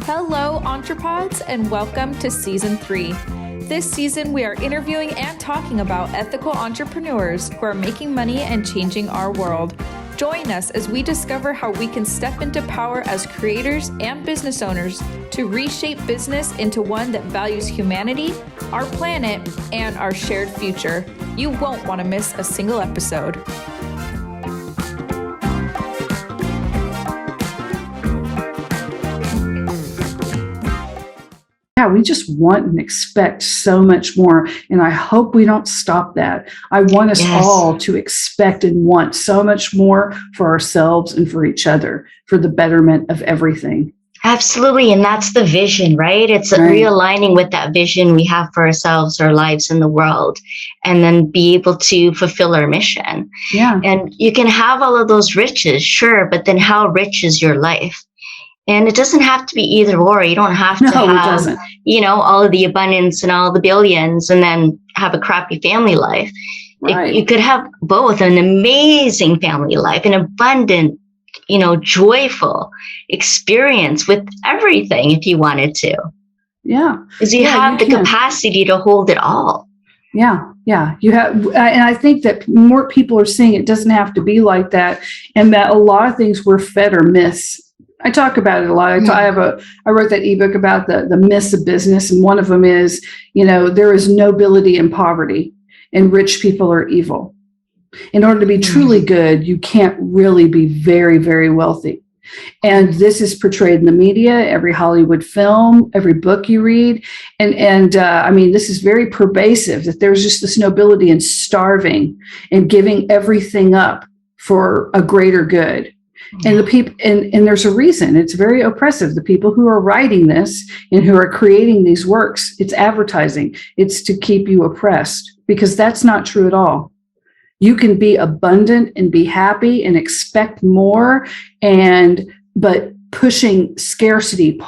Hello, EntrePods, and welcome to Season 3. This season, we are interviewing and talking about ethical entrepreneurs who are making money and changing our world. Join us as we discover how we can step into power as creators and business owners to reshape business into one that values humanity, our planet, and our shared future. You won't want to miss a single episode. Yeah, we just want and expect so much more. And I hope we don't stop that. I want us all to expect and want so much more for ourselves and for each other, for the betterment of everything. Absolutely. And that's the vision, right? It's realigning with that vision we have for ourselves, our lives in the world, and then be able to fulfill our mission. Yeah. And you can have all of those riches, sure, but then how rich is your life? And it doesn't have to be either or. You don't have to have, all of the abundance and all the billions and then have a crappy family life. Right. You could have both, an amazing family life, an abundant, joyful experience with everything if you wanted to. Yeah. Because you have the capacity to hold it all. Yeah. Yeah. You have, and I think that more people are seeing it doesn't have to be like that. And that a lot of things we're fed are myths. I talk about it a lot. I wrote that ebook about the myths of business. And one of them is, there is nobility in poverty and rich people are evil. In order to be truly good, you can't really be very, very wealthy. And this is portrayed in the media, every Hollywood film, every book you read. And this is very pervasive that there's just this nobility in starving and giving everything up for a greater good. And the people, and there's a reason. It's very oppressive. The people who are writing this and who are creating these works, it's advertising. It's to keep you oppressed, because that's not true at all. You can be abundant and be happy and expect more, but pushing scarcity,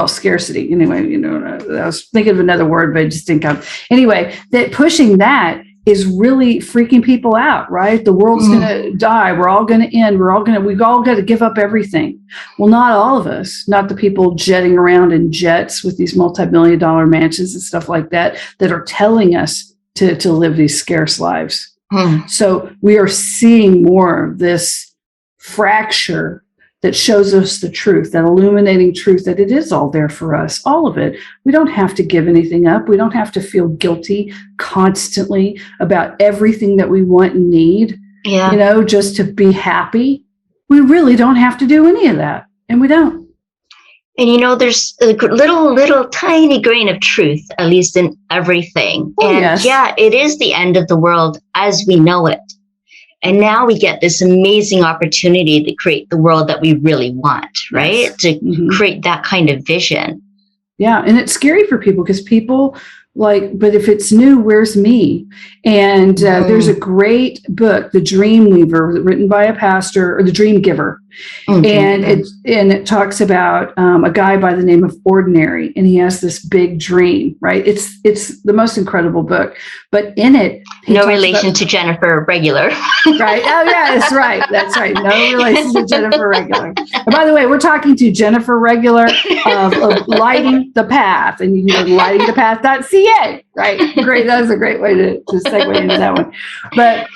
scarcity. Anyway, I was thinking of another word, but it just didn't come. Anyway, that pushing that is really freaking people out, right? The world's going to die. We're all going to end. We've all got to give up everything. Well, not all of us, not the people jetting around in jets with these multi-million-dollar mansions and stuff like that are telling us to live these scarce lives. So we are seeing more of this fracture that shows us the truth, that illuminating truth, that it is all there for us, all of it. We don't have to give anything up. We don't have to feel guilty constantly about everything that we want and need, just to be happy. We really don't have to do any of that, and we don't. And there's a little tiny grain of truth, at least in everything. It is the end of the world as we know it. And now we get this amazing opportunity to create the world that we really want, right? Yes. To create that kind of vision. Yeah. And it's scary for people because people but if it's new, where's me? And there's a great book, The Dream Weaver, written by a pastor, or The Dream Giver. And it talks about a guy by the name of Ordinary, and he has this big dream, right? It's the most incredible book, but in it, no relation to Jennifer Regular. Right. Oh yeah, that's right. That's right. No relation to Jennifer Regular. And by the way, we're talking to Jennifer Regular of Lighting the Path, and you can go to lightingthepath.ca. Right. Great. That was a great way to segue into that one. But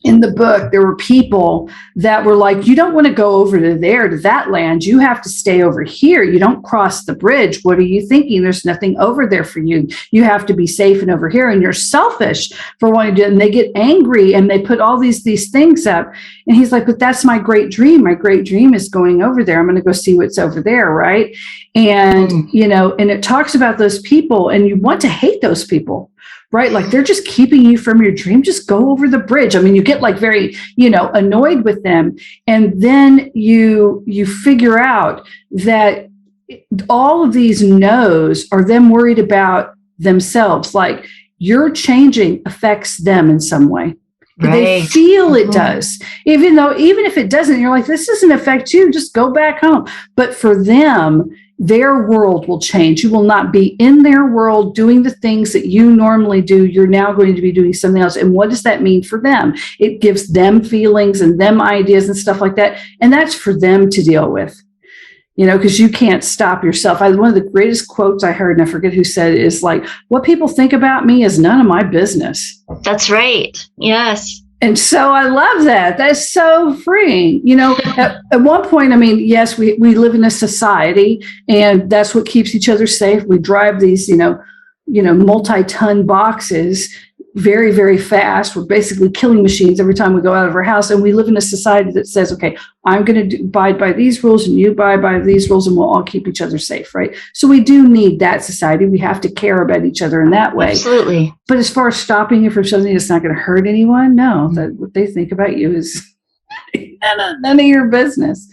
in the book, there were people that were like, you don't want to go over to that land. You have to stay over here. You don't cross the bridge. What are you thinking? There's nothing over there for you. You have to be safe and over here. And you're selfish for wanting to do it. And they get angry and they put all these things up. And he's like, but that's my great dream. My great dream is going over there. I'm going to go see what's over there. Right. And, and it talks about those people, and you want to hate those people. Right? Like they're just keeping you from your dream. Just go over the bridge. I mean, you get very, annoyed with them. And then you figure out that all of these no's are them worried about themselves. Like your changing affects them in some way. Right. They feel it does. Even if it doesn't, you're like, this doesn't affect you. Just go back home. But for them, their world will change. You will not be in their world doing the things that you normally do. You're now going to be doing something else. And what does that mean for them? It gives them feelings and them ideas and stuff like that. And that's for them to deal with, because you can't stop yourself. One of the greatest quotes I heard, and I forget who said it, is like, what people think about me is none of my business. That's right. Yes. And so I love that. That's so freeing. At one point, yes, we live in a society, and that's what keeps each other safe. We drive these, multi-ton boxes very, very fast. We're basically killing machines every time we go out of our house. And we live in a society that says, okay, I'm going to abide by these rules and you abide by these rules, and we'll all keep each other safe, right? So we do need that society. We have to care about each other in that way. Absolutely. But as far as stopping you from something that's not going to hurt anyone, no, that what they think about you is none of your business.